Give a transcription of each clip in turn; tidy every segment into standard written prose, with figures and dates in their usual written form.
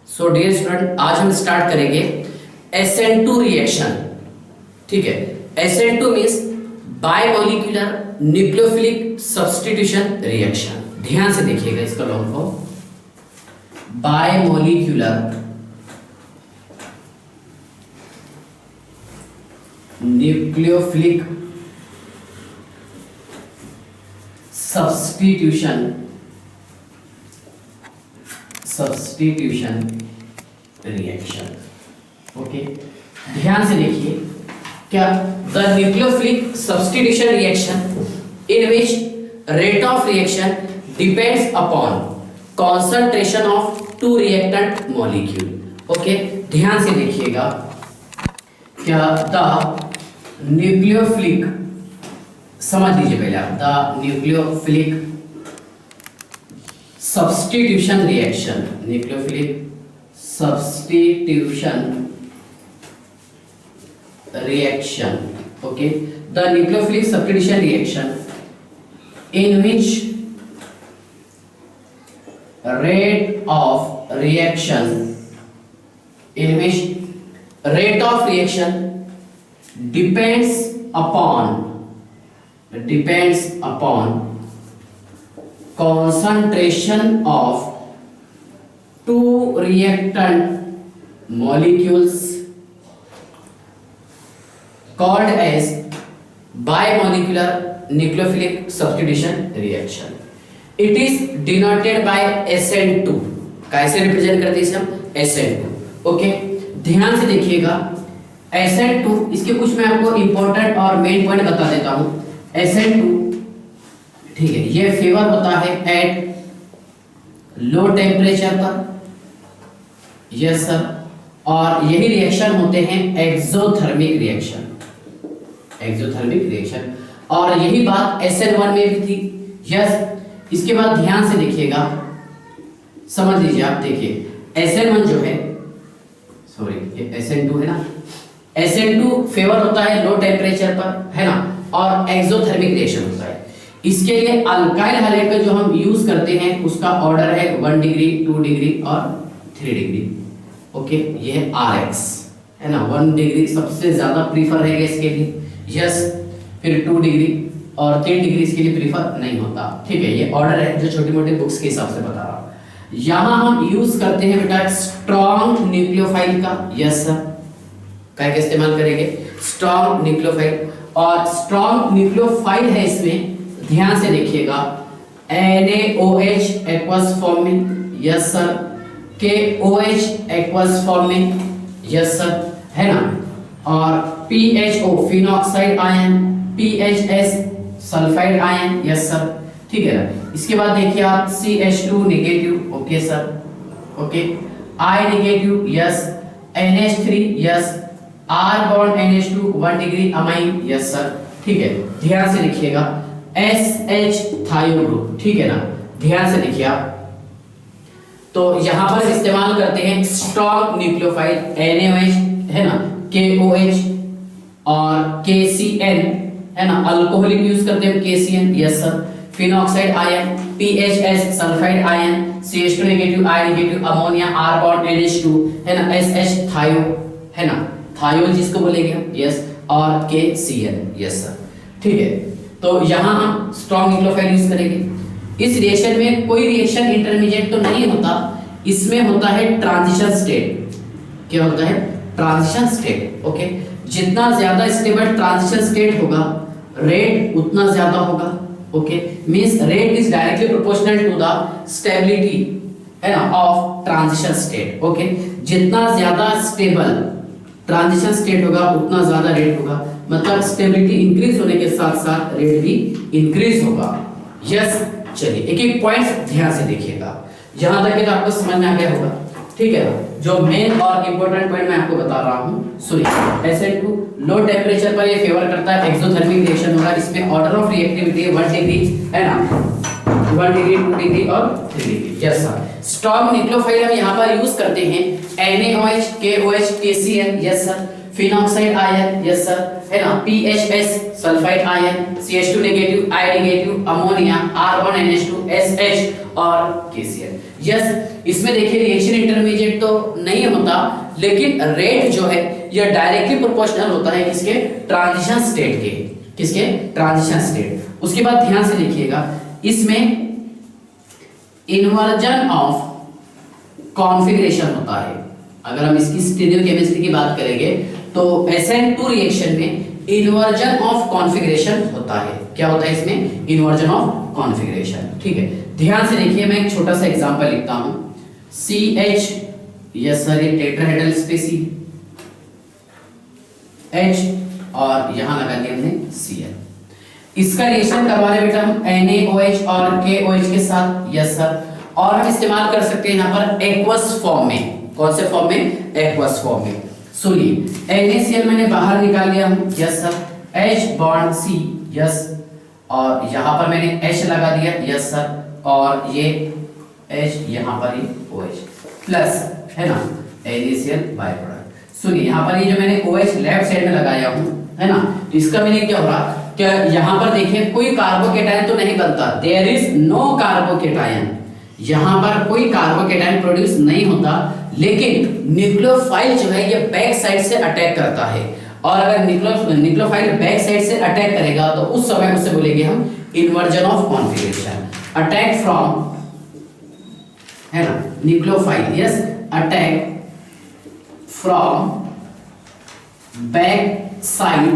So dear student, आज हम start करेंगे SN2 रिएक्शन। ठीक है, SN2 means bimolecular nucleophilic substitution reaction. ध्यान से देखिएगा इसका long form, bimolecular nucleophilic substitution reaction. Okay, ध्यान से देखिए क्या, the nucleophilic substitution reaction in which rate of reaction depends upon concentration of two reactant molecule. Okay, ध्यान से देखिएगा क्या, द न्यूक्लियोफिलिक, समझ लीजिए पहले आप, the nucleophilic substitution reaction, nucleophilic substitution reaction. Okay, the nucleophilic substitution reaction in which rate of reaction depends upon concentration of two reactant molecules called as bimolecular nucleophilic substitution reaction. It is denoted by SN2। कैसे represent करते हैं इसे हम? SN2। Okay, ध्यान से देखिएगा SN2, इसके कुछ मैं आपको इंपॉर्टेंट और मेन पॉइंट बता देता हूं। SN2, ठीक है, ये फेवर होता है एट लो टेम्परेचर पर, यस सर, और यही रिएक्शन होते हैं एक्सोथर्मिक रिएक्शन, और यही बात SN1 में भी थी, यस। इसके बाद ध्यान से देखिएगा, समझ लीजिए आप, देखिए SN1 जो है, सॉरी ये SN2 है ना, SN2 फेवर होता है लो टेम्परेचर पर, है ना, और एक्सोथर्मिक रिएक्शन होता है। इसके लिए अल्काइल हैलाइड का जो हम यूज करते हैं उसका ऑर्डर है 1 डिग्री, 2 डिग्री और 3 डिग्री। ओके, ये है RX, है ना, 1 डिग्री सबसे ज्यादा प्रीफर रहेगा इसके लिए, यस, फिर 2 डिग्री और 3 डिग्री इसके लिए प्रीफर नहीं होता। ठीक है, ये ऑर्डर है जो छोटी मोटी बुक्स के हिसाब से बता रहा हूं। यहां हम यूज करते हैं बेटा स्ट्रॉन्ग न्यूक्लियोफाइल का, यस सर, क्या इस्तेमाल करेंगे? स्ट्रॉन्ग न्यूक्लियोफाइल, और स्ट्रॉन्ग न्यूक्लियोफाइल है इसमें, ध्यान से देखिएगा, NaOH एक्वस फॉर्म में, yes sir, KOH aqueous form में, यस सर, है ना, और PHO phenoxide ion, PHS sulphide ion, yes sir, ठीक है ना। इसके बाद देखिए आप CH2 negative, okay sir, okay, I negative, yes, NH3, yes, R bond NH2 1 degree amine, yes sir, ठीक है। ध्यान से लिखिएगा SH थायो ग्रुप, ठीक है ना, ध्यान से लिखिए आप। तो यहां पर इस्तेमाल करते हैं स्ट्रॉन्ग न्यूक्लियोफाइल, NaOH है ना, KOH और KCN है ना, अल्कोहलिक यूज करते हैं KCN, yes sir, phenoxide ion, PHS sulphide ion, CH2 negative, I negative, ammonia, R bond NH2 है ना, SH थायो है ना, थायोल जिसको बोलेंगे हम, यस, और KCN, यस सर, ठीक है। तो यहां हम स्ट्रॉन्ग न्यूक्लियोफाइल यूज करेंगे। इस रिएक्शन में कोई रिएक्शन इंटरमीडिएट तो नहीं होता, इसमें होता है ट्रांजिशन स्टेट। क्या होता है? Transition state. ओके, जितना ज्यादा स्टेबल ट्रांजिशन स्टेट होगा, रेट उतना ज्यादा होगा। Okay, means rate is directly proportional to the stability, है ना, ऑफ ट्रांजिशन स्टेट। ओके, जितना ज्यादा स्टेबल ट्रांजिशन स्टेट होगा उतना ज्यादा रेट होगा, मतलब स्टेबिलिटी इंक्रीज होने के साथ साथ रेट भी इंक्रीज होगा, यस। चलिए एक एक पॉइंट ध्यान से देखिएगा, यहां तक तो आपको समझ में आ गया होगा, ठीक है ना। जो मेन और इंपॉर्टेंट पॉइंट मैं आपको बता रहा हूं, सुनिए। SN2 लो टेम्परेचर पर ये फेवर करता है, एक्सोथर्मिक रिएक्शन होगा, इसमें ऑर्डर ऑफ रिएक्टिविटी 1 डिग्री, है ना, 1 डिग्री, 2 डिग्री और 3 degree, yes sir. Strong nucleophile हम यहां पर यूज करते हैं NaOH, KOH, KCN, yes sir, phenoxide ion, yes sir, है ना, PHS sulphide ion, CH2 negative, I negative, ammonia, R1NH2, SH और KCl। यस, इसमें देखिए रिएक्शन इंटरमीडिएट तो होता, लेकिन रेट जो है यह डायरेक्टली प्रोपोर्शनल होता है किसके, ट्रांजिशन स्टेट के, किसके, ट्रांजिशन स्टेट। उसके बाद ध्यान से देखिएगा, इसमें इन्वर्जन ऑफ कॉन्फ़िगरेशन होता है। अगर हम इसकी स्टीरियोकेमिस्ट्री की बात करेंगे तो SN2 रिएक्शन में इन्वर्जन ऑफ कॉन्फ़िगरेशन होता है। क्या होता है इसमें, इन्वर्जन ऑफ कॉन्फ़िगरेशन। ठीक है, ध्यान से देखिए, मैं एक छोटा सा एग्जांपल लिखता हूं। CH, यस सर, ये टेट्राहेड्रल स्पेसी H और यहां लगा दिया हमने Cl। इसका रिएक्शन करवा रहे बेटा हम NaOH और KOH के साथ, यस सर। और हम इस्तेमाल कर सकते हैं यहां पर एक्वस फॉर्म में। कौन से फॉर्म में, एक्वस फॉर्म में। सुनिए, NaCl मैंने बाहर निकाल लिया हूं, yes sir. H bond C, yes, और यहां पर मैंने H लगा दिया, यस सर, और ये H यहां पर ये OH प्लस है ना, NaCl बाय प्रोडक्ट। सुनिए, यहां पर ये जो मैंने OH लेफ्ट साइड में लगाया हूं, है ना, तो इसका मीनिंग क्या हो रहा, क्या यहां पर देखिए कोई कार्बोकेटायन तो नहीं बनता, देयर इज नो कार्बोकेटायन, यहां पर कोई कार्बोकेटायन प्रोड्यूस नहीं होता, लेकिन न्यूक्लियोफाइल जो है ये बैक साइड से अटैक करता है। और अगर न्यूक्लियोफाइल बैक साइड से अटैक करेगा तो उस समय उसे बोलेंगे हम inversion of configuration. Attack from, है ना, nucleophile, yes, attack from back side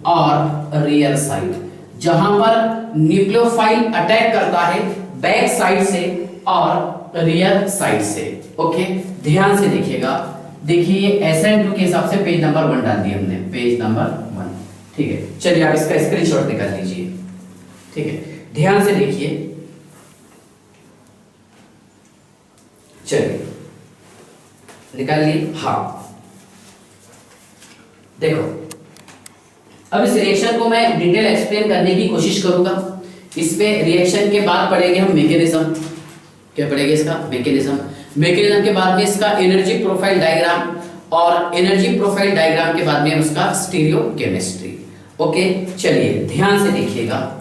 और रियर साइड। जहां पर न्यूक्लियोफाइल अटैक करता है बैक साइड से और रियर साइड से। ओके, ध्यान से देखिएगा, देखिए SN2 के हिसाब से पेज नंबर 1 डाल दिया हमने, पेज नंबर 1। ठीक है, चलिए आप इसका स्क्रीनशॉट निकाल लीजिए। ठीक है, ध्यान से देखिए, चलिए निकाल लिए। हाँ, देखो, अब इस रिएक्शन को मैं डिटेल एक्सप्लेन करने की कोशिश करूंगा। इस पे रिएक्शन के बाद पढ़ेंगे हम मैकेनिज्म। क्या पढ़ेंगे, इसका मैकेनिज्म। मैकेनिज्म के बाद में इसका एनर्जी प्रोफाइल डायग्राम, और एनर्जी प्रोफाइल डायग्राम के बाद में उसका स्टीरियोकेमिस्ट्री। ओके, चलिए ध्यान से देखिएगा।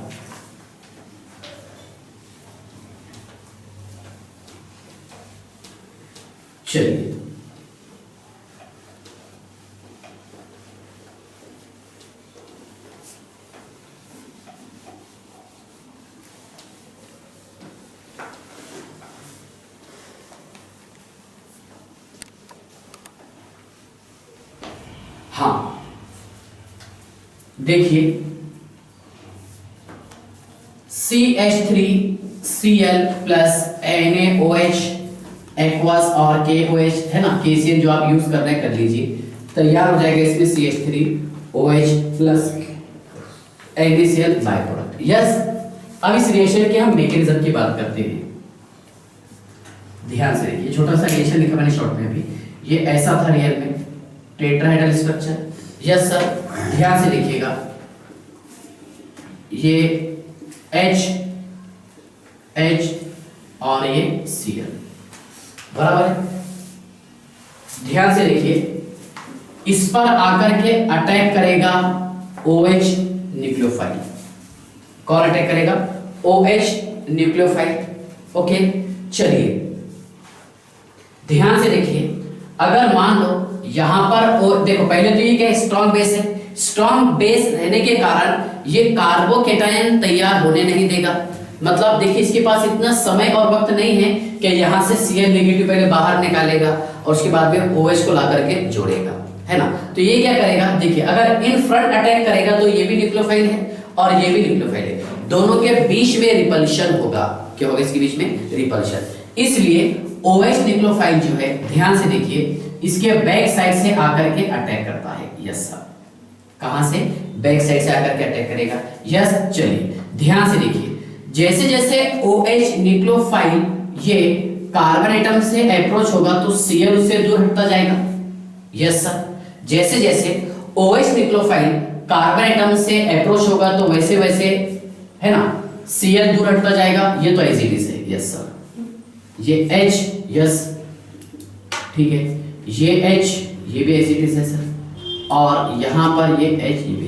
चलिए, हाँ, देखिए CH3Cl प्लस NaOH एक्वस और KOH, है ना, KCl जो आप यूज कर रहे हैं कर लीजिए, तैयार हो जाएगा इसमें CH3OH plus NaCl by product. Yes, अब इस रिएक्शन के हम मैकेनिज्म की बात करते हैं। ध्यान से देखिए, छोटा सा रिएक्शन लिखा मैंने शॉर्ट में अभी। ये ऐसा था रियल में, टेट्राहेड्रल स्ट्रक्चर। यस सर, ध्यान से देखिएगा, ये H और ये Cl बराबर है। ध्यान से देखिए, इस पर आकर के अटैक करेगा OH न्यूक्लियोफाइल। कौन अटैक करेगा, OH न्यूक्लियोफाइल। ओके, चलिए ध्यान से देखिए, अगर मान लो यहां पर देखो, पहले तो ये क्या स्ट्रॉन्ग बेस है, स्ट्रॉन्ग बेस रहने के कारण ये कार्बोकेटायन तैयार होने नहीं देगा। मतलब देखिए, इसके पास इतना समय और वक्त नहीं है कि यहां से Cl नेगेटिव पहले बाहर निकालेगा और उसके बाद में OH को ला करके जोड़ेगा, है ना। तो ये क्या करेगा, देखिए, अगर इन फ्रंट अटैक करेगा तो ये भी न्यूक्लियोफाइल है और ये भी न्यूक्लियोफाइल है, दोनों के बीच में रिपल्शन होगा। क्या होगा, इसके बीच में रिपल्शन। इसलिए OH न्यूक्लियोफाइल जो है, ध्यान से देखिए, इसके बैक साइड से आकर के अटैक करता है। यस सर, कहां से, बैक साइड से आकर के अटैक करेगा। यस, चलिए ध्यान से देखिए, जैसे जैसे OH न्यूक्लियोफाइल ये कार्बन एटम से अप्रोच होगा तो Cl उससे दूर हटता जाएगा। यस सर, जैसे जैसे OH न्यूक्लियोफाइल कार्बन एटम से अप्रोच होगा तो वैसे वैसे, है ना, Cl दूर हटता जाएगा। ये तो एज इट इज है। यस सर, ये H, यस ठीक है, ये H, ये भी एज इट इज है सर, और यहां पर ये H, ये भी।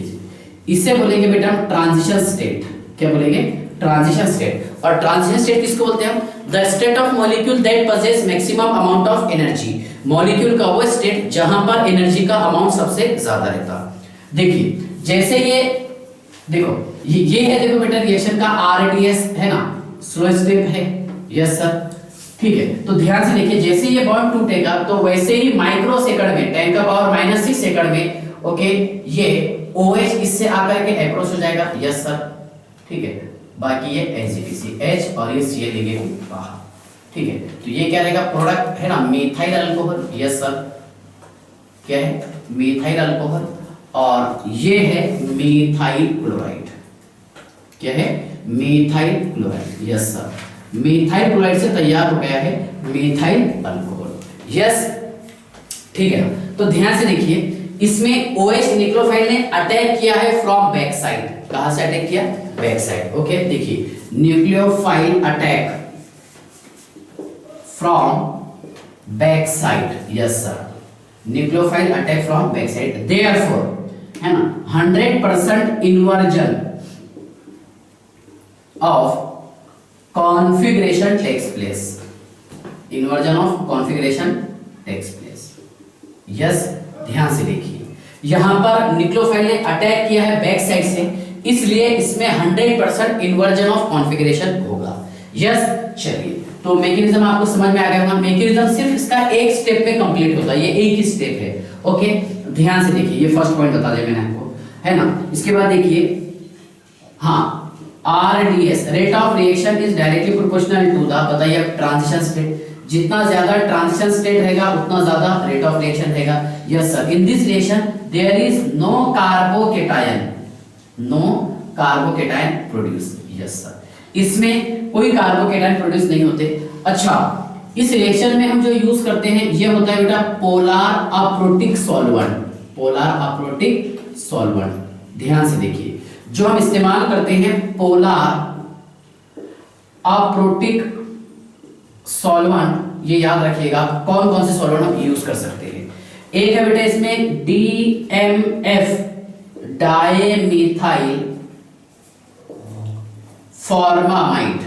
इसे बोलेंगे बेटा ट्रांजिशन स्टेट। क्या बोलेंगे, ट्रांजिशन स्टेट। और ट्रांजिशन स्टेट किसको बोलते हैं हम, the state of molecule that possess maximum amount of energy, molecule का वो स्टेट जहां पर एनर्जी का अमाउंट सबसे ज्यादा रहता। देखिए जैसे ये देखो ये है, देखो बेटा रिएक्शन का आरडीएस है ना, स्लो स्टेप है। यस सर, ठीक है। तो ध्यान से देखिए, जैसे ये बॉन्ड टूटेगा तो वैसे ही माइक्रो सेकंड में 10 का पावर -6 सेकंड में ओके ये OH इससे आकर के अप्रोच हो जाएगा। यस सर, ठीक है। बाकी ये एचजीपीसी H और ये Cl लेंगे बाहर, ठीक है। तो ये क्या रहेगा, प्रोडक्ट है ना मिथाइल अल्कोहल। यस सर, क्या है, मिथाइल अल्कोहल। और ये है मिथाइल क्लोराइड, क्या है, methyl chloride. Yes sir, methyl chloride से तैयार हो गया है मिथाइल अल्कोहल। यस, ठीक है ना। तो ध्यान से देखिए, इसमें OH न्यूक्लियोफाइल ने अटैक किया है फ्रॉम बैक साइड। कहां से अटैक किया, बैक साइड। ओके, देखिए nucleophile attack from back side. Yes sir, nucleophile attack from back side, therefore है ना 100% inversion of configuration takes place, inversion of configuration takes place. Yes, ध्यान से देखिए, यहां पर न्यूक्लियोफाइल ने अटैक किया है बैक साइड से, इसलिए इसमें 100% इन्वर्जन ऑफ कॉन्फ़िगरेशन होगा। यस, चलिए तो मैकेनिज्म आपको समझ में आ गया होगा। मैकेनिज्म सिर्फ इसका एक स्टेप में कंप्लीट होता है, ये एक ही स्टेप है। ओके, ध्यान से देखिए, ये फर्स्ट पॉइंट बता दिया मैंने आपको, है ना। इसके बाद देखिए, हाँ RDS rate of reaction is directly proportional to the, बताइए अब, ट्रांजिशन स्टेट। जितना ज्यादा ट्रांजिशन स्टेट रहेगा उतना ज्यादा रेट ऑफ रिएक्शन रहेगा। Yes sir, in this reaction there is no carbocation, no carbocation produce. Yes sir, इसमें कोई कार्बोकेटायन प्रोड्यूस नहीं होते। अच्छा, इस रिएक्शन में हम जो यूज करते हैं ये होता है बेटा polar aprotic solvent, polar aprotic solvent. ध्यान से देखिए, जो हम इस्तेमाल करते हैं पोलर अप्रोटिक सॉल्वेंट, ये याद रखिएगा कौन कौन से सॉल्वेंट हम यूज कर सकते हैं। एक है बेटा इसमें DMF, dimethyl formamide.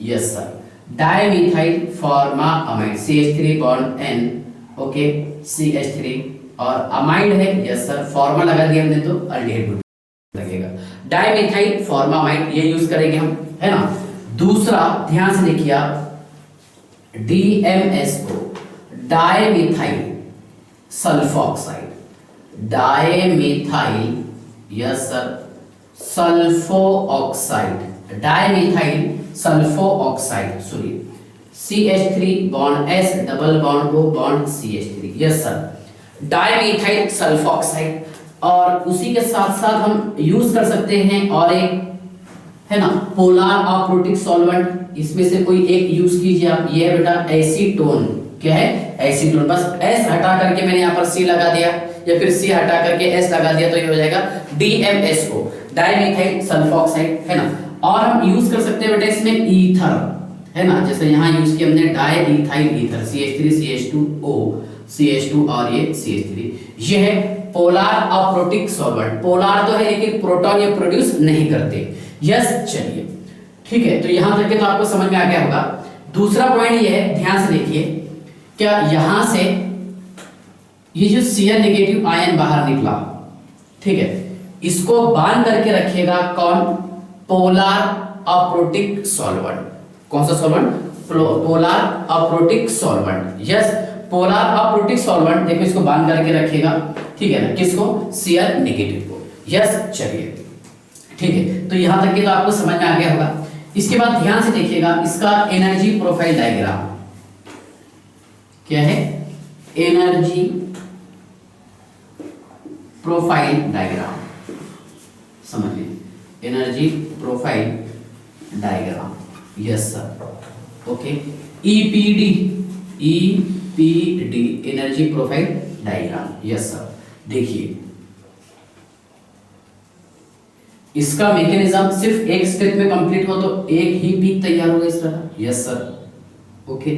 Yes sir, dimethyl formamide, CH3 bond N, okay, CH3 और अमाइड है। यस सर, फॉर्मा लगा दिया हमने तो अल्डिहाइड ग्रुप लगेगा। डायमिथाइल फॉर्मामाइड ये यूज करेंगे हम, है ना। दूसरा ध्यान से देखिए आप, DMSO, dimethyl sulfoxide, dimethyl, yes sir, sulfoxide, dimethyl sulfoxide, sorry, CH3 bond S, double bond O bond CH3। Yes sir, dimethyl sulfoxide. और उसी के साथ साथ हम यूज कर सकते हैं और एक है ना पोलर अप्रोटिक सॉल्वेंट, इसमें से कोई एक यूज कीजिए आप। ये है बेटा एसीटोन, क्या है, एसीटोन। बस S हटा करके मैंने यहाँ पर C लगा दिया, या फिर C हटा करके S लगा दिया, तो ये हो जाएगा DMSO, डाइमिथाइल सल्फोऑक्साइड, है ना। और हम यूज कर सकते हैं बेटा इसमें ईथर, है ना, जैसे यहाँ यूज किया हमने diethyl ether, CH3 CH2O, CH2 और ये CH3। ये है पोलर अप्रोटिक सॉल्वेंट। पोलर तो है लेकिन प्रोटॉन ये प्रोड्यूस नहीं करते। यस, चलिए ठीक है, तो यहां तक के तो आपको समझ में आ गया होगा। दूसरा पॉइंट ये है, ध्यान से देखिए, क्या यहां से ये जो Cl नेगेटिव आयन बाहर निकला, ठीक है, इसको बांध करके रखिएगा कौन, पोलर अप्रोटिक सॉल्वेंट। कौन सा solvent, polar aprotic solvent. Yes, polar aprotic solvent, देखो इसको बांध करके रखिएगा, ठीक है ना, किसको, Cl नेगेटिव को। यस, चलिए ठीक है, तो यहां तक के तो आपको समझ में आ गया होगा। इसके बाद ध्यान से देखिएगा, इसका एनर्जी प्रोफाइल डायग्राम क्या है, एनर्जी प्रोफाइल डायग्राम, समझिए, energy profile diagram. Yes sir, okay, EPD, EPD energy profile diagram. Yes sir, देखिए इसका मैकेनिज्म सिर्फ एक स्टेप में कंप्लीट हो तो एक ही पीक तैयार होगा इस तरह। यस सर, ओके,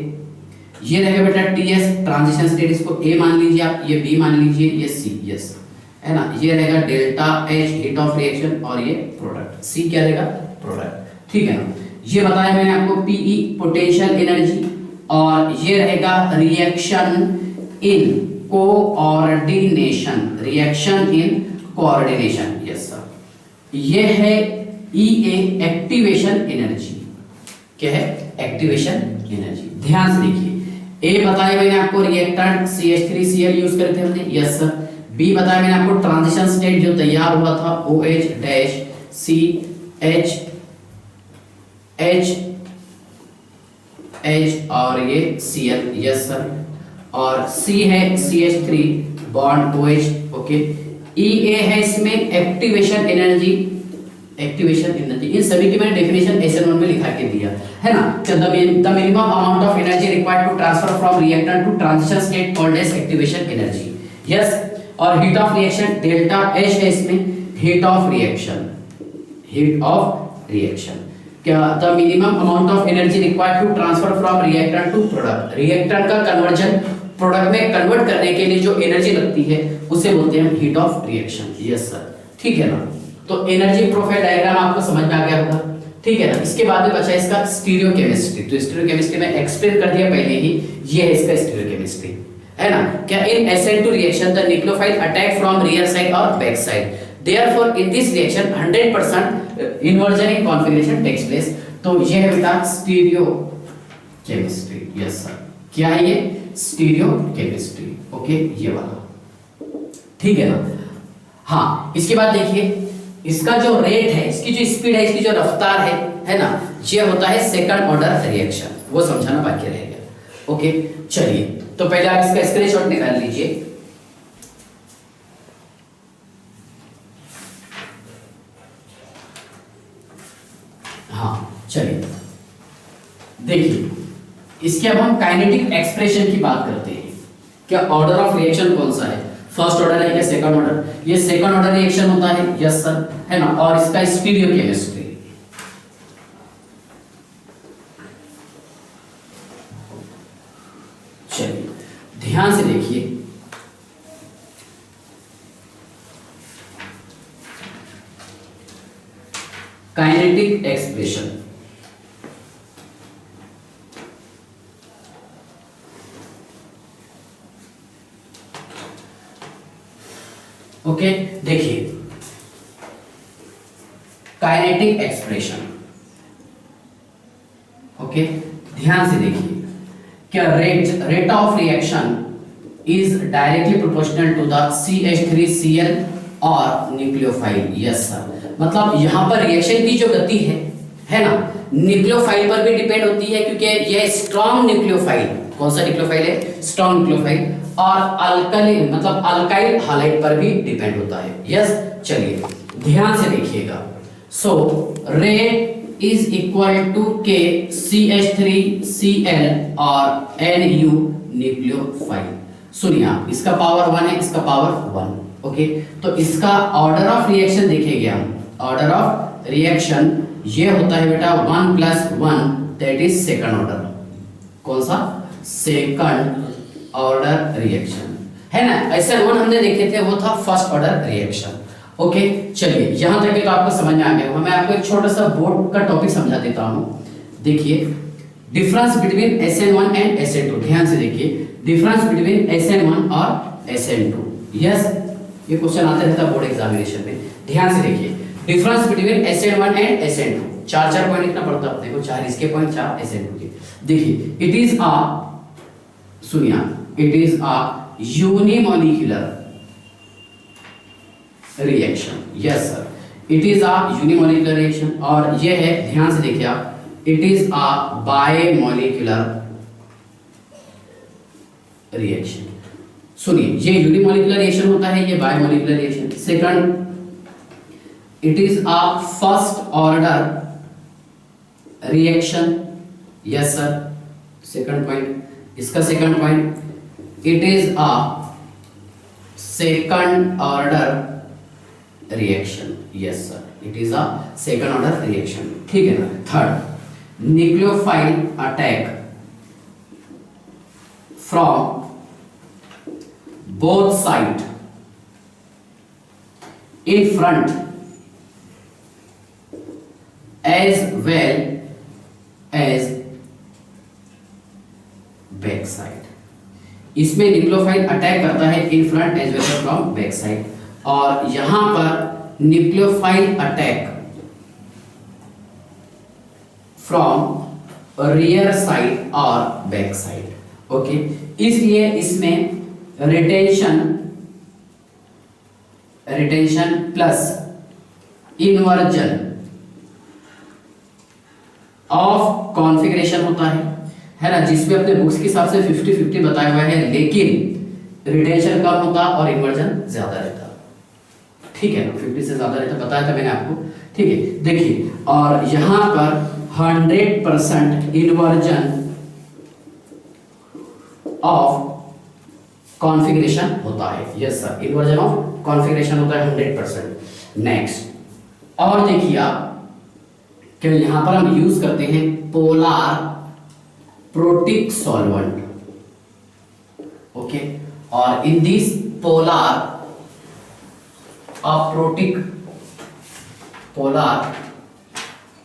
ये रहेगा बेटा TS ट्रांजिशन स्टेट, इसको A मान लीजिए आप, ये B मान लीजिए, ये C, यस, है ना। ये रहेगा delta H heat of reaction और ये प्रोडक्ट, C क्या रहेगा, प्रोडक्ट, ठीक है ना। ये बताया मैंने आपको पीई पोटेंशियल एनर्जी, और ये रहेगा reaction in coordination, reaction in coordination, yes sir. ये है ईए एक्टिवेशन एनर्जी, क्या है एक्टिवेशन एनर्जी। ध्यान से देखिए, ए बताया मैंने आपको रिएक्टेंट CH3Cl यूज करते हमने, यस सर। बी बताया मैंने आपको ट्रांजिशन स्टेट जो तैयार हुआ था OH डैश CH H और ये Cl, यस सर। और C है CH3 bond OH, okay. EA है इसमें एक्टिवेशन एनर्जी, एक्टिवेशन एनर्जी। इन सभी की मैंने डेफिनेशन SN1 में लिखा के दिया है ना। The minimum amount of energy required to transfer from reactant to transition state called as activation energy, yes. और heat of reaction delta H है इसमें, heat of reaction, heat of reaction. क्या the minimum amount of energy required to transfer from reactant to product, reactant का conversion product में convert करने के लिए जो एनर्जी लगती है उसे बोलते हैं heat of reaction, yes sir, ठीक है ना। तो एनर्जी प्रोफाइल डायग्राम आपको समझ में आ गया होगा, ठीक है ना। इसके बाद में बचा इसका स्टीरियोकेमिस्ट्री। तो स्टीरियोकेमिस्ट्री में एक्सप्लेन कर दिया पहले ही, ये है इसका स्टीरियोकेमिस्ट्री, है ना। क्या इन SN2 reaction the nucleophile attack from rear side और back side, therefore in this reaction 100% inversion in configuration takes place। तो ये है बेटा स्टीरियोकेमिस्ट्री, यस सर। क्या है ये स्टीरियोकेमिस्ट्री, ओके, ये वाला, ठीक है ना। हाँ, इसके बाद देखिए इसका जो रेट है, इसकी जो स्पीड है, इसकी जो रफ्तार है ना, ये होता है सेकंड ऑर्डर रिएक्शन, वो समझाना बाकी रहेगा, ओके। चलिए, तो पहले आप इसका स्क्रीनशॉट निकाल लीजिए। हाँ, चलिए देखिए, इसके अब हम काइनेटिक एक्सप्रेशन की बात करते हैं। क्या ऑर्डर ऑफ रिएक्शन कौन सा है, फर्स्ट ऑर्डर है या सेकंड ऑर्डर? ये सेकंड ऑर्डर रिएक्शन होता है, यस सर, है ना। और इसका स्टीरियोकेमिस्ट्री, चलिए ध्यान से देखिए, काइनेटिक एक्सप्रेशन, ओके। देखिए काइनेटिक एक्सप्रेशन, ओके, ध्यान से देखिए। क्या rate of reaction is directly proportional to the CH3Cl और न्यूक्लियोफाइल, यस सर। मतलब यहाँ पर रिएक्शन की जो गति है ना, न्यूक्लियोफाइल पर भी डिपेंड होती है, क्योंकि यह स्ट्रॉन्ग न्यूक्लियोफाइल, कौन सा न्यूक्लियोफाइल है, स्ट्रॉन्ग न्यूक्लियोफाइल, और अल्कली मतलब अल्काइल हाइलाइट पर भी डिपेंड होता है, यस। चलिए ध्यान से देखिएगा। So rate is equal to k CH3Cl और Nu न्यूक्लियोफाइल। सुनिए, इसका पावर 1 है, इसका पावर 1, ओके। तो इसका ऑर्डर ऑफ रिएक्शन देखेंगे हम, ऑर्डर ऑफ रिएक्शन ये होता है बेटा 1 + 1 दैट इज सेकंड ऑर्डर, कौन सा, सेकंड ऑर्डर रिएक्शन, है ना। SN1 हमने देखे थे, वो था फर्स्ट ऑर्डर रिएक्शन, ओके। चलिए यहां तक तो आपको समझ में आ गया। मैं आपको एक छोटा सा बोर्ड का टॉपिक समझा देता हूं। देखिए difference between SN1 and SN2, ध्यान से देखिए, डिफरेंस बिटवीन SN1 और SN2, यस। ये क्वेश्चन आते रहता है बोर्ड एग्जामिनेशन में, ध्यान से देखिए। Difference between SN1 and SN2, 4 point लिखना पड़ता है अपने को, 4 इसके पॉइंट, 4 SN2 के। देखिए इट इज अ, सुनिए, it is a unimolecular reaction, yes sir, it is a unimolecular reaction. और ये है, ध्यान से देखिए आप, it is a bimolecular reaction. सुनिए, ये यूनिमॉलिक्यूलर रिएक्शन होता है, ये bimolecular reaction. Second, it is a first order reaction, yes sir, second point. इसका second point, it is a second order reaction, yes sir, it is a second order reaction, ठीक है ना। Third, nucleophile attack from both side in front as well as back side. इसमें nucleophile attack करता है in front as well as from back side, और यहां पर nucleophile attack from rear side और बैक साइड। ओके, इसलिए इसमें retention plus inversion of configuration होता है ना, जिसमें अपने बुक्स के हिसाब से 50-50 बताया हुआ है, लेकिन रिटेंशन कम होता और इन्वर्जन ज्यादा रहता। ठीक है ना, 50 से ज्यादा रहता, बताया था मैंने आपको। ठीक है, देखिए, और यहां पर 100% इन्वर्जन ऑफ कॉन्फ़िगरेशन होता है। Yes sir, inversion of configuration होता है 100%। नेक्स्ट, और देखिए आप कि यहां पर हम यूज करते हैं पोलर प्रोटिक सॉल्वेंट। ओके, और in this polar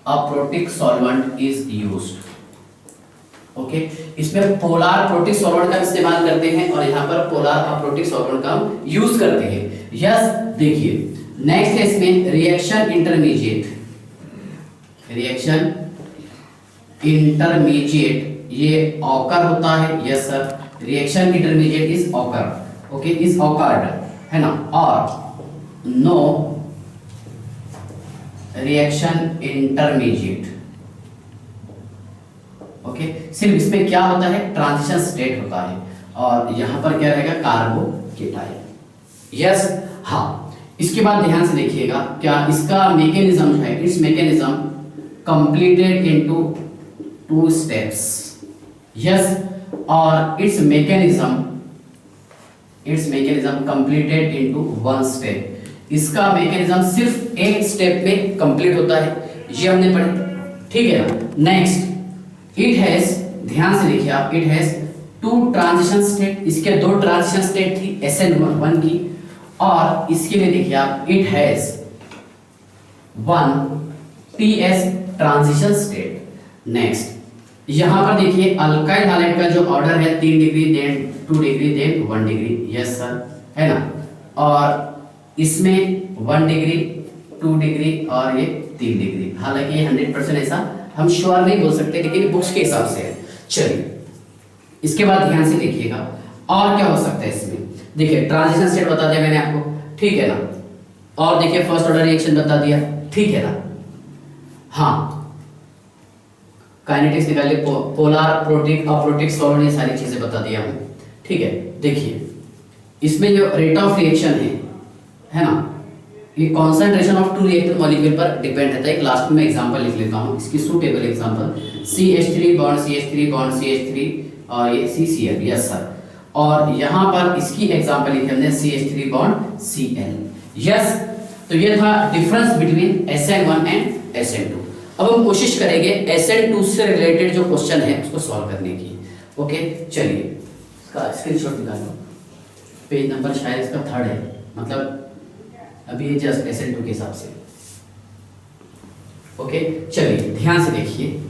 aprotic solvent is used. Okay, इसमें पोलर प्रोटिक सॉल्वेंट का इस्तेमाल करते हैं और यहां पर पोलर अप्रोटिक सॉल्वेंट का हम यूज करते हैं। यस, देखिए नेक्स्ट है इसमें रिएक्शन इंटरमीडिएट। ये ऑकर होता है। Yes sir, reaction intermediate is occur. Okay, is awkward, है ना, और नो रिएक्शन इंटरमीडिएट। ओके, सिर्फ इसमें क्या होता है, ट्रांजिशन स्टेट होता है, और यहां पर क्या रहेगा, कार्बोकेटाइन। यस, हाँ, इसके बाद ध्यान से देखिएगा, क्या इसका मैकेनिज्म जो है, it's mechanism completed into 2 steps. Yes, और it's mechanism completed into 1 step. इसका मैकेनिज्म सिर्फ एक स्टेप में कंप्लीट होता है, ये हमने पढ़ा। ठीक है ना। नेक्स्ट, इट हैज, ध्यान से देखिए आप, इट हैज 2 ट्रांजिशन स्टेट। इसके 2 ट्रांजिशन स्टेट थी SN1 की, और इसके लिए देखिए आप, it has 1 TS transition state. Next, यहां पर देखिए अल्काइल हैलाइड का जो ऑर्डर है 3 degree, then 2 degree, then 1 degree. Yes sir, है ना, और इसमें 1 डिग्री, 2 डिग्री और ये 3 डिग्री। हालांकि ये 100% ऐसा हम श्योर नहीं बोल सकते, लेकिन बुक्स के हिसाब से है। चलिए, इसके बाद ध्यान से देखिएगा और क्या हो सकता है इसमें। देखिए ट्रांजिशन स्टेट बता दिया मैंने आपको, ठीक है ना, और देखिए फर्स्ट ऑर्डर रिएक्शन बता दिया, ठीक है ना। हाँ, काइनेटिक्स निकाल लिए, पोलर प्रोटिक अप्रोटिक सॉल्वेंट, ये सारी चीजें बता दिया हूं। ठीक है, देखिए इसमें जो रेट ऑफ रिएक्शन है ना, ये कॉन्सेंट्रेशन ऑफ 2 रिएक्टेड मॉलिक्यूल पर डिपेंड रहता है। एक लास्ट में एग्जांपल लिख लेता हूं, इसकी suitable example, CH3 bond CH3 bond CH3 और ये CCl। यस सर, और यहां पर इसकी एग्जांपल लिखी हमने CH3 बॉन्ड Cl। यस, तो ये था difference between SN1 and SN2। अब हम कोशिश करेंगे SN2 से रिलेटेड जो क्वेश्चन है उसको सॉल्व करने की। ओके, चलिए इसका स्क्रीनशॉट निकालो। पेज नंबर शायद इसका 3rd है, मतलब अभी ये जस्ट SN2 के हिसाब से। ओके, चलिए ध्यान से देखिए।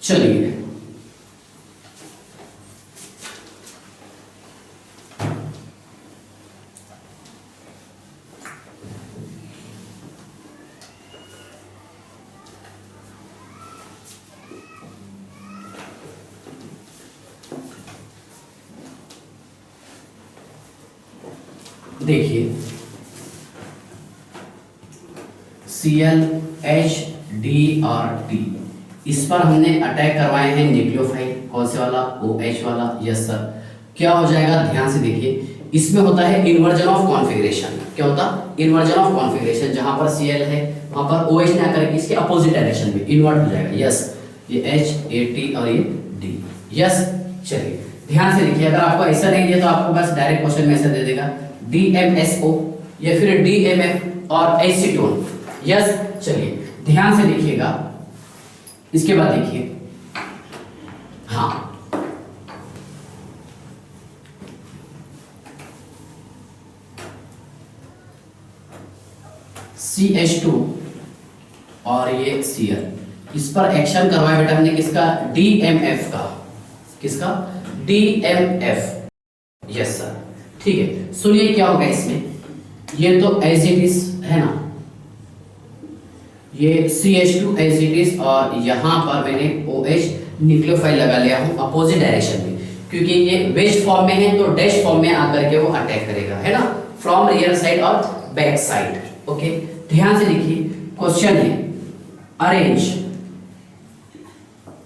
चलिए देखिए Cl H D और T, इस पर हमने अटैक करवाए हैं न्यूक्लियोफाइल। कौन से वाला, OH वाला। यस सर, क्या हो जाएगा, ध्यान से देखिए, इसमें होता है इन्वर्जन ऑफ कॉन्फ़िगरेशन। क्या होता, इन्वर्जन ऑफ कॉन्फ़िगरेशन। जहां पर Cl है वहां पर OH ने आकर इसके अपोजिट डायरेक्शन में इन्वर्ट हो जाएगा। यस, ये H, ये T और ये D। यस, चलिए ध्यान से देखिए, अगर आपको ऐसा नहीं दिया तो आपको बस डायरेक्ट क्वेश्चन में ऐसा दे देगा DMSO या फिर DMF और एसीटोन। यस, चलिए ध्यान से देखिएगा। इसके बाद देखिए, हाँ CH2 और ये Cl, इस पर एक्शन करवाया बेटा हमने किसका, DMF का, किसका, DMF। यस सर, ठीक है। सुनिए क्या होगा इसमें, ये तो एज इट इज है ना, ये CH2 एज इट इज, और यहां पर मैंने OH न्यूक्लियोफाइल लगा लिया हूं अपोजिट डायरेक्शन में, क्योंकि ये वेज फॉर्म में है तो डैश फॉर्म में आकर के वो अटैक करेगा, है ना, फ्रॉम रियर साइड और बैक साइड। ओके, ध्यान से देखिए, क्वेश्चन है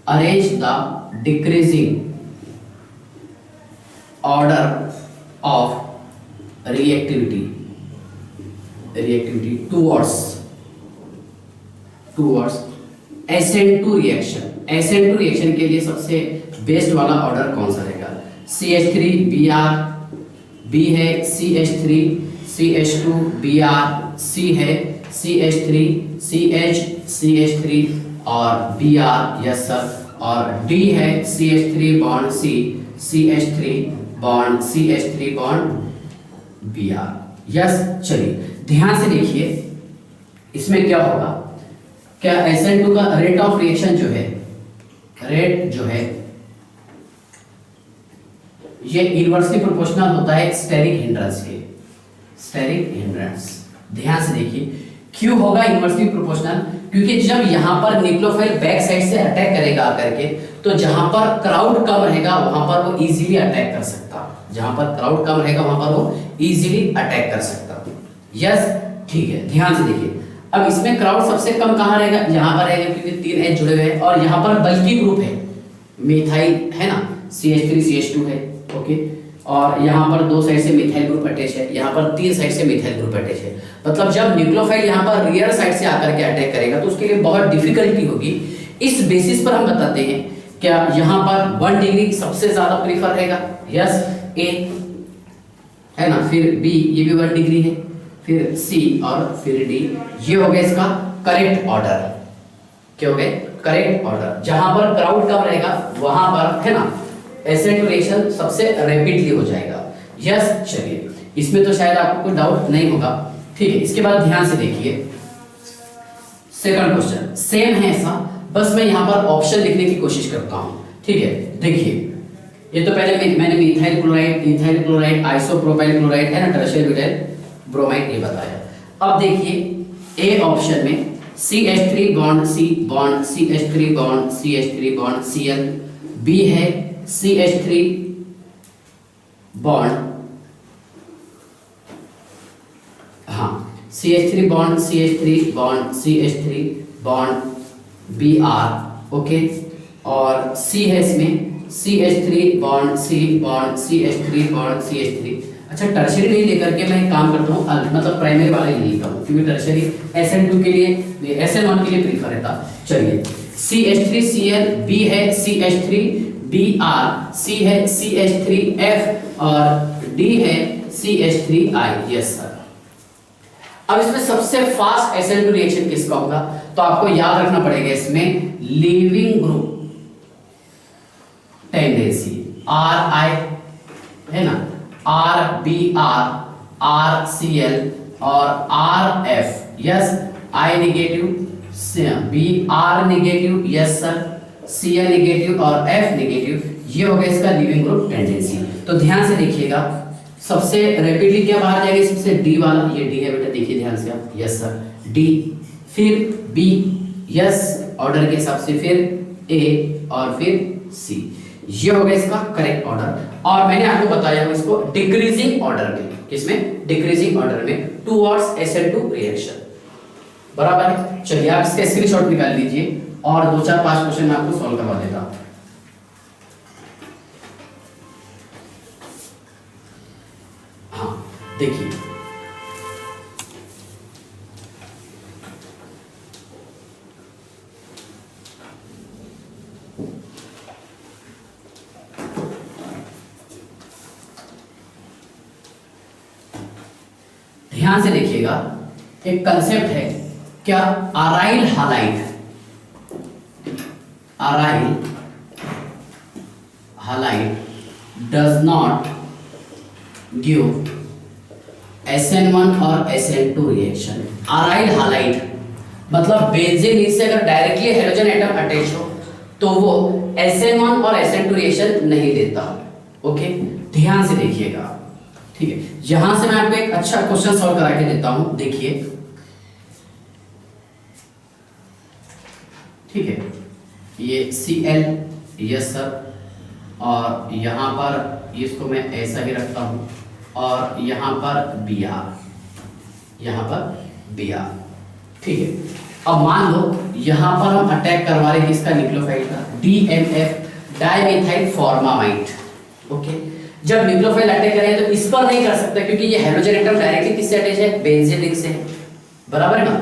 arrange the decreasing order of reactivity towards SN2 reaction. SN2 reaction के लिए सबसे बेस्ट वाला ऑर्डर कौन सा रहेगा, CH3 Br, B है, CH3 CH2 Br, C है, CH3 CH3 और Br, यस सर, और D है CH3 bond C, CH3 bond Br, yes. चलिए ध्यान से देखिए, इसमें क्या होगा, क्या SN2 का रेट ऑफ रिएक्शन जो है, ये इनवर्सली प्रोपोर्शनल होता है स्टेरिक हिंड्रेंस के, ध्यान से देखिए क्यों होगा इनवर्सली प्रोपोर्शनल, क्योंकि जब यहां पर न्यूक्लियोफाइल बैक साइड से अटैक करेगा आकर के, तो जहां पर क्राउड कम रहेगा वहां पर वो इजीली अटैक कर सकता, यस, ठीक है। ध्यान से देखिए, अब इसमें क्राउड सबसे कम कहां रहेगा, यहां पर रहेगा, क्योंकि 3 H जुड़े हुए हैं और यहां पर बल्कि ग्रुप है, मिथाइल है ना, CH3 CH2 है, ओके, और यहाँ पर 2 साइड से मिथाइल ग्रुप अटैच है, यहाँ पर 3 साइड से मिथाइल ग्रुप अटैच है। मतलब जब न्यूक्लियोफाइल यहाँ पर रियर साइड से आकर के अटैक करेगा तो उसके लिए बहुत डिफिकल्टी होगी। इस बेसिस पर हम बताते हैं, क्या यहाँ पर 1 डिग्री सबसे ज्यादा प्रीफर रहेगा, यस, A है ना, फिर B, ये भी 1 डिग्री है, फिर C और फिर D, ये हो गया इसका करेक्ट ऑर्डर। क्या हो गया, करेक्ट ऑर्डर। जहां पर क्राउड कम रहेगा वहां पर, है ना, SN2 रिएक्शन सबसे रैपिडली हो जाएगा, यस। चलिए, इसमें तो शायद आपको कोई डाउट नहीं होगा, ठीक है। इसके बाद ध्यान से देखिए, सेकंड क्वेश्चन सेम है ऐसा, बस मैं यहाँ पर ऑप्शन लिखने की कोशिश करता हूँ, ठीक है। देखिए, ये तो पहले मैंने मिथाइल क्लोराइड, आइसोप्रोपाइल क्लोराइड, है ना, टर्शियल ब्यूटाइल ब्रोमाइड, ये बताया। अब देखिए ए ऑप्शन में CH3 bond C bond CH3 bond Cl, B है CH3 बॉन्ड, हाँ, CH3 bond CH3 bond Br, okay, और C है इसमें CH3 bond C bond CH3। अच्छा, टर्शियरी नहीं लेकर के मैं एक काम करता हूँ, मतलब प्राइमरी वाला ही लिखता हूँ, क्योंकि टर्शियरी SN2 के लिए, SN1 के लिए प्रीफर रहता। चलिए, CH3 Cl, B है CH3 Br, C है CH3F और D है CH3I, यस सर। अब इसमें सबसे फास्ट SN2 रिएक्शन किसका होगा, तो आपको याद रखना पड़ेगा इसमें लीविंग ग्रुप टेंडेंसी, RI है ना, RBr, RCl और RF, yes, I negative, Br negative, yes sir, Cl negative और F नेगेटिव, ये हो गया इसका लिविंग ग्रुप टेंडेंसी। तो ध्यान से देखिएगा, सबसे रैपिडली क्या बाहर जाएगा, सबसे D वाला, ये D है बेटा, देखिए ध्यान से आप, यस सर, D, फिर B, यस, ऑर्डर के हिसाब से, फिर A और फिर C, ये हो गया इसका करेक्ट ऑर्डर। और मैंने आपको बताया हूं इसको डिक्रीजिंग ऑर्डर में, किसमें, डिक्रीजिंग ऑर्डर में टुवर्ड्स SN2 रिएक्शन, बराबर है। चलिए आप इसका स्क्रीनशॉट निकाल लीजिए और 2 4 5 क्वेश्चन मैं आपको सॉल्व करवा देता हूं। हाँ, देखिए, ध्यान से देखिएगा, एक कंसेप्ट है, क्या aryl halide does not give SN1 और SN2 रिएक्शन, अराइल हालाइड मतलब बेंजीन रिंग से अगर डायरेक्टली हेलोजन एटम अटैच हो तो वो SN1 और SN2 रिएक्शन नहीं देता। ओके, ध्यान से देखिएगा, ठीक है। यहां से मैं आपको एक अच्छा क्वेश्चन सॉल्व करा के देता हूं, देखिए, ठीक है। ये Cl, यस सर, और यहां पर इसको मैं ऐसा ही रखता हूं, और यहां पर Br, यहां पर Br, ठीक है। अब मान लो यहां पर हम अटैक करवा रहे हैं किसका, न्यूक्लियोफाइल का, DMF डाइमेथाइल फॉर्मामाइड। ओके, जब न्यूक्लियोफाइल अटैक करें तो इस पर नहीं कर सकता क्योंकि ये हेलोजन एटम डायरेक्टली किससे अटैच है, बेंजीन रिंग से है, बराबर है ना।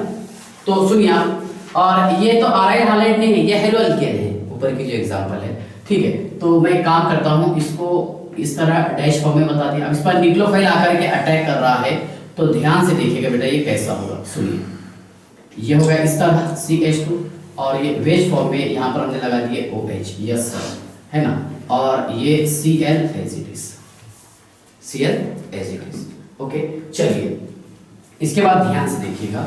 तो सुनिए आप, और ये तो अराइल हालाइड नहीं है, ये हेलो अल्केन है, ऊपर की जो एग्जांपल है, ठीक है। तो मैं एक काम करता हूं, इसको इस तरह डैश फॉर्म में बता दिया। अब इस पर न्यूक्लियोफाइल आकर के अटैक कर रहा है तो ध्यान से देखिएगा बेटा ये कैसा होगा। सुनिए, ये हो गया इस तरह CH2, और ये वेज फॉर्म में यहाँ पर हमने लगा दिए OH, यस सर, है ना, और ये Cl as it is, Cl as it is. Okay, चलिए इसके बाद ध्यान से देखिएगा,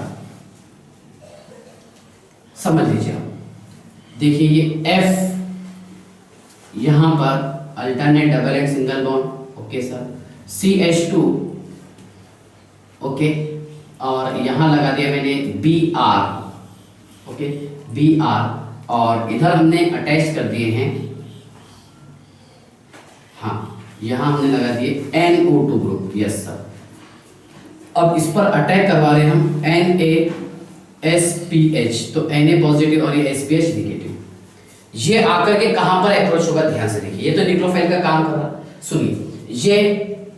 समझ लीजिए आप, देखिए ये F यहाँ पर alternate double and single bond, okay sir, CH2, okay, और यहां लगा दिया मैंने Br, ओके, Br, और इधर हमने अटैच कर दिए हैं, हाँ, यहां हमने लगा दिए NO2 ग्रुप, यस सर। अब इस पर अटैक करवा रहे हैं हम NaSPH, तो Na पॉजिटिव और ये SPH नेगेटिव। ये आकर के कहां पर अप्रोच होगा, ध्यान से देखिए, ये तो न्यूक्लियोफाइल का काम कर रहा है। सुनिए, ये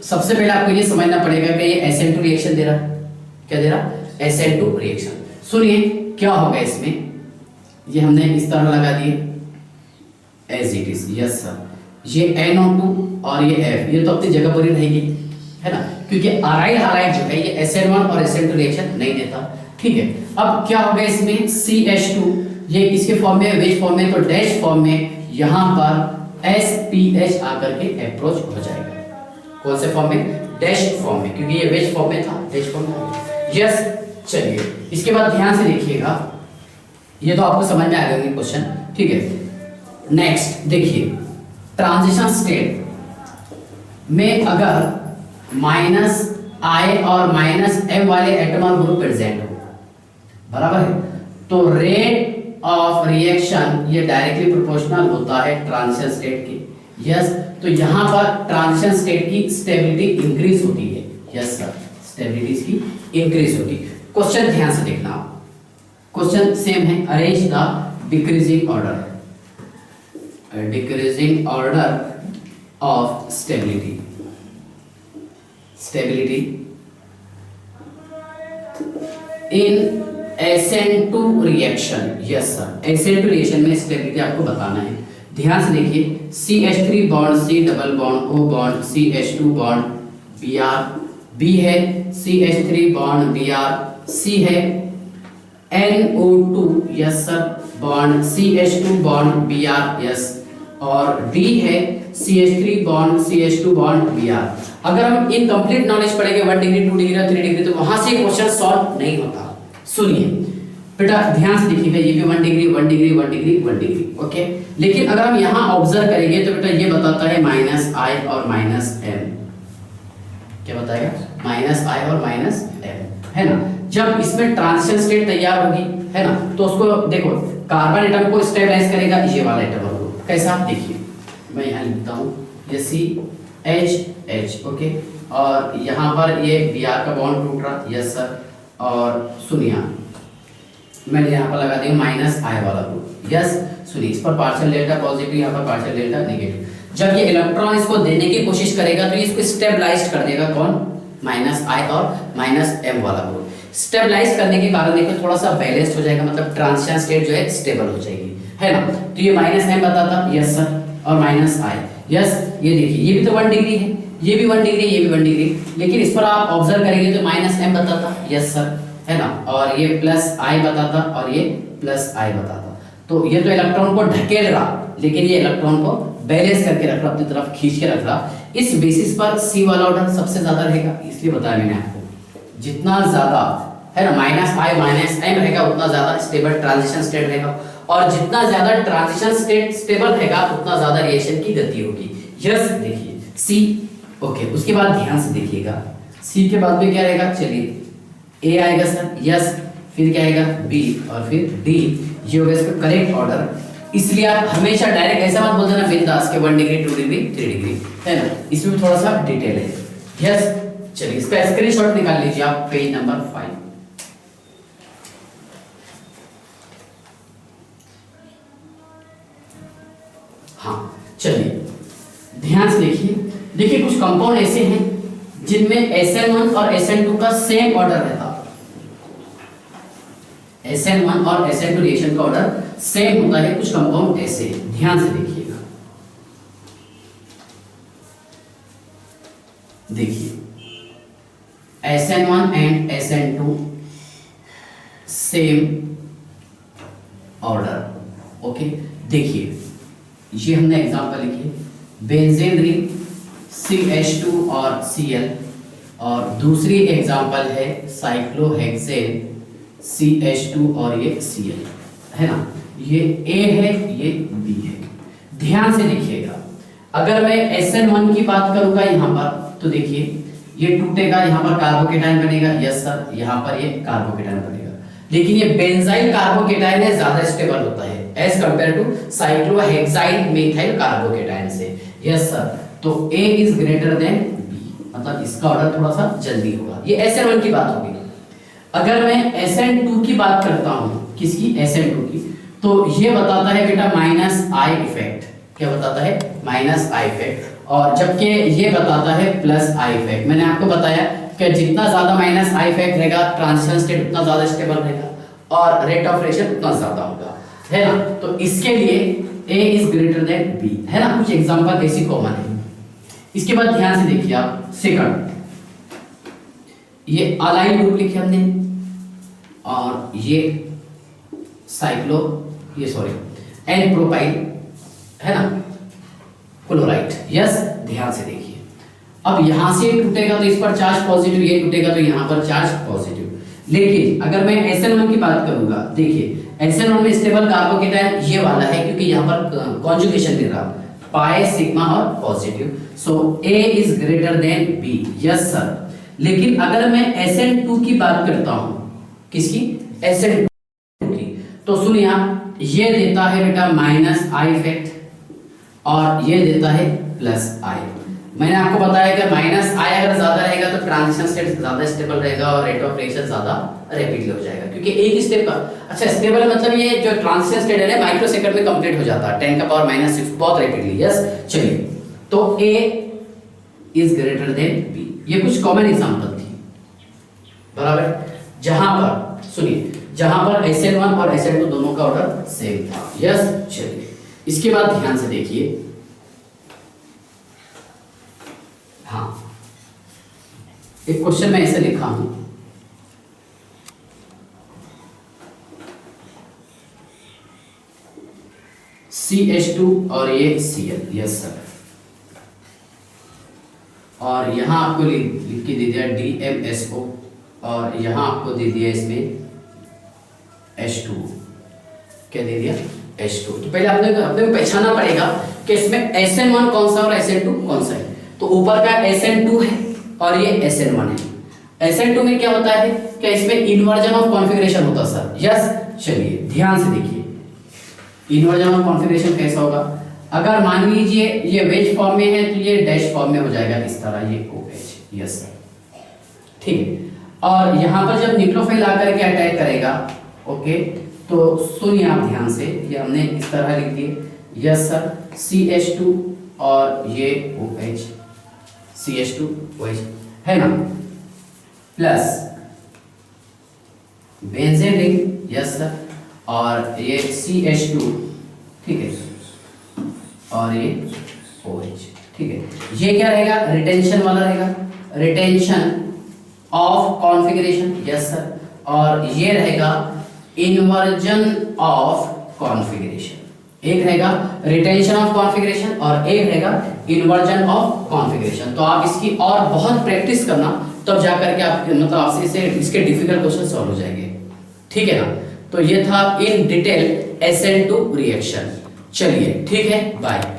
सबसे पहले आपको ये समझना पड़ेगा कि ये SN2 रिएक्शन दे रहा है, क्या दे रहा, SN2 रिएक्शन। सुनिए क्या होगा इसमें, ये हमने इस तरह लगा दिए as it is, yes sir, ये NO2 और ये F, ये तो अपनी जगह पर ही रहेगी, है ना, क्योंकि अराइल हालाइड जो है ये SN1 और SN2 रिएक्शन नहीं देता, ठीक है। अब क्या होगा इसमें, CH2, ये किसके फॉर्म में, वेज फॉर्म में, तो डैश फॉर्म में यहां पर SPH आकर के अप्रोच हो जाएगा। कौन से फॉर्म में, डैश फॉर्म में, क्योंकि ये वेज फॉर्म में था, डैश फॉर्म में, यस। चलिए इसके बाद ध्यान से देखिएगा, ये तो आपको समझ में आ गया क्वेश्चन, ठीक है। नेक्स्ट देखिए, ट्रांजिशन स्टेट में अगर -I और -M वाले एटमल ग्रुप प्रेजेंट हो, बराबर है, तो रेट ऑफ रिएक्शन ये डायरेक्टली प्रोपोर्शनल होता है ट्रांजिशन स्टेट के, यस। तो यहां पर ट्रांजिशन स्टेट की स्टेबिलिटी इंक्रीज होती है, यस सर, स्टेबिलिटी की इंक्रीज होती है। क्वेश्चन ध्यान से देखना, क्वेश्चन सेम है, arrange the decreasing order of stability in SN2 reaction, yes sir, SN2 reaction में स्टेबिलिटी आपको बताना है। ध्यान से देखिए, CH3 bond C double bond O bond CH2 bond Br, B है, CH3 बॉन्ड Br, C है, NO2, yes sir, bond CH2 bond Br, yes, और D है CH3 bond CH2 bond Br। अगर हम इनकम्प्लीट नॉलेज पढ़ेंगे 1 degree 2 degree और 3 degree, तो वहां से क्वेश्चन सॉल्व नहीं होता। सुनिए बेटा, ध्यान से देखिएगा, ये भी 1 degree 1 degree 1 degree 1 degree, okay. लेकिन अगर हम यहाँ ऑब्जर्व करेंगे तो बेटा ये बताता है -I और -M, क्या बताएगा, -I और -M, है ना। जब इसमें ट्रांजिशन स्टेट तैयार होगी, है ना, तो उसको देखो, कार्बन एटम को स्टेबलाइज करेगा ये वाला एटम को, कैसा, देखिए मैं यहाँ लिखता हूँ, ये CH, ओके, और यहाँ पर ये Br का बॉन्ड टूट रहा, यस सर, और सुनिए मैंने यहाँ पर लगा दिया -I वाला ग्रुप, यस। सुनिए, इस पर पार्शियल डेल्टा पॉजिटिव, यहाँ पर पार्शियल डेल्टा नेगेटिव। जब ये इलेक्ट्रॉन इसको देने की कोशिश करेगा तो ये इसको स्टेबलाइज कर देगा, कौन, -I और -M वाला ग्रुप। स्टेबलाइज करने के कारण देखो थोड़ा सा बैलेंस्ड हो जाएगा, मतलब ट्रांजिशन स्टेट जो है स्टेबल हो जाएगी, है ना। तो ये -M बताता, यस सर, और -I, यस। ये देखिए, ये भी तो 1 डिग्री है, ये भी 1 डिग्री, ये भी 1 डिग्री, लेकिन इस पर आप ऑब्जर्व करेंगे तो -M बताता, यस सर, है ना, और ये +I बताता और ये +I बताता। तो ये तो इलेक्ट्रॉन को ढकेल रहा, लेकिन ये इलेक्ट्रॉन को बैलेंस करके रख रहा, अपनी तरफ खींच के रख रहा। इस बेसिस पर C वाला ऑर्डर सबसे ज्यादा रहेगा, इसलिए बताया मैंने आपको, जितना ज्यादा है ना माइनस आई माइनस एम रहेगा उतना ज्यादा स्टेबल ट्रांजिशन स्टेट रहेगा, और जितना ज्यादा ट्रांजिशन स्टेट स्टेबल रहेगा उतना ज्यादा रिएक्शन की गति होगी। यस देखिए सी, ओके उसके बाद ध्यान से देखिएगा सी के बाद में क्या रहेगा, चलिए ए आएगा सर, यस फिर क्या आएगा बी और फिर डी, ये होगा इसका करेक्ट ऑर्डर। इसलिए आप हमेशा डायरेक्ट ऐसा मत बोल देना बिंदास के 1 डिग्री 2 डिग्री 3 डिग्री, है ना, इसमें भी थोड़ा सा डिटेल है। यस चलिए इसका स्क्रीनशॉट निकाल लीजिए आप पेज नंबर 5। हाँ चलिए ध्यान से देखिए कुछ कंपाउंड ऐसे हैं जिनमें SN1 और SN2 का सेम ऑर्डर रहता है। SN1 और SN2 रिएक्शन का ऑर्डर सेम होता है, कुछ कंपाउंड ऐसे, ध्यान से देखिएगा। देखिए SN1 and SN2 same order, okay. देखिए ये हमने एग्जांपल लिखी, बेंजीन रिंग CH2 और Cl, और दूसरी एग्जांपल है साइक्लोहेक्सेन CH2 और ये Cl, है ना, ये A है ये B है। ध्यान से देखिएगा, अगर मैं SN1 की बात करूंगा यहाँ पर तो देखिए ये टूटेगा, यहाँ पर कार्बोकेटाइन बनेगा, यस सर, यहाँ पर ये कार्बोकेटाइन बनेगा, लेकिन ये बेंजाइल कार्बोकेटाइन है ज्यादा स्टेबल होता है as compare to cyclohexyl methyl carbocation से, यस सर। तो A is greater than B, मतलब इसका ऑर्डर थोड़ा सा जल्दी होगा। ये SN1 की बात होगी। अगर मैं SN2 की बात करता हूँ, किसकी, SN2 की, तो ये बताता है बेटा माइनस आई इफेक्ट, क्या बताता है, माइनस आई इफेक्ट, और जबकि ये बताता है प्लस आई इफेक्ट। मैंने आपको बताया कि जितना ज्यादा माइनस आई इफेक्ट रहेगा ट्रांजिशन स्टेट उतना ज्यादा स्टेबल रहेगा और रेट ऑफ रिएक्शन उतना ज्यादा होगा, है ना। तो इसके लिए A is greater than B, है ना, कुछ एग्जांपल ऐसी कॉमन है। इसके बाद ध्यान से देखिए आप सेकंड, ये अलाइल ग्रुप लिखे हमने, और ये साइक्लो ये सॉरी एन प्रोपाइल, है ना, क्लोराइड, यस। ध्यान से देखिए, अब यहां से टूटेगा तो इस पर चार्ज पॉजिटिव, ये टूटेगा तो यहां पर चार्ज पॉजिटिव। लेकिन अगर मैं SN1 की बात करूंगा, देखिए SN1 में स्टेबल कार्बोकेटाइन ये वाला है क्योंकि यहां पर कॉन्जुगेशन मिल रहा, पाई सिग्मा और positive, so A is greater than B, yes sir. लेकिन अगर मैं SN2 की बात करता हूं, किसकी, SN2 की, तो सुनिए आप, ये देता है बेटा माइनस आई इफेक्ट और ये देता है प्लस आई। मैंने आपको बताया कि माइनस आई अगर ज्यादा रहेगा तो ट्रांजिशन स्टेट ज्यादा स्टेबल रहेगा और रेट ऑफ रिएक्शन ज्यादा रैपिडली हो जाएगा, क्योंकि एक स्टेप का, अच्छा स्टेबल मतलब ये जो ट्रांजिशन स्टेट है माइक्रोसेकंड में कंप्लीट हो जाता है, 10 का पावर -6 बहुत रैपिडली, यस। चलिए तो A is greater than B, ये कुछ कॉमन एग्जांपल थी, बराबर। जहां पर सुनिए, जहां पर SN1 और SN2 दोनों का ऑर्डर सेम था, यस। चलिए इसके बाद ध्यान से देखिए, हाँ एक क्वेश्चन में ऐसे लिखा हूं, CH2 और ये Cl, यस सर, और यहां आपको लिख के दे दिया DMSO, और यहां आपको दे दिया इसमें H2, क्या दे दिया, H2। तो पहले आपने को पहचानना पड़ेगा कि इसमें SN1 कौन सा और SN2 कौन सा है। तो ऊपर का SN2 है और ये SN1 है। SN2 में क्या होता है कि इसमें इन्वर्जन ऑफ कॉन्फ़िगरेशन होता है सर, यस। चलिए ध्यान से देखिए, इन्वर्जन ऑफ कॉन्फ़िगरेशन कैसा होगा, अगर मान लीजिए ये वेज फॉर्म में है तो ये डैश फॉर्म में हो जाएगा इस तरह, ये OH, यस सर, ठीक है। और यहाँ पर जब न्यूक्लियोफाइल आकर के अटैक करेगा, ओके, तो सुनिए आप ध्यान से, ये हमने इस तरह लिख दिए, यस सर, CH2 और ये OH, CH2 OH, है ना, plus benzene ring, yes sir, और ये CH2, ठीक है, और ये OH, ठीक है। ये क्या रहेगा, रिटेंशन वाला रहेगा, retention of configuration, yes sir, और ये रहेगा इन्वर्जन ऑफ कॉन्फ़िगरेशन। एक रहेगा रिटेंशन ऑफ कॉन्फ़िगरेशन और एक रहेगा इन्वर्जन ऑफ कॉन्फ़िगरेशन। तो आप इसकी और बहुत प्रैक्टिस करना तब जा करके आप मतलब आपसे इसे इसके डिफिकल्ट क्वेश्चन सॉल्व हो जाएंगे। ठीक है ना, तो ये था इन डिटेल SN2 रिएक्शन। चलिए ठीक है, बाय।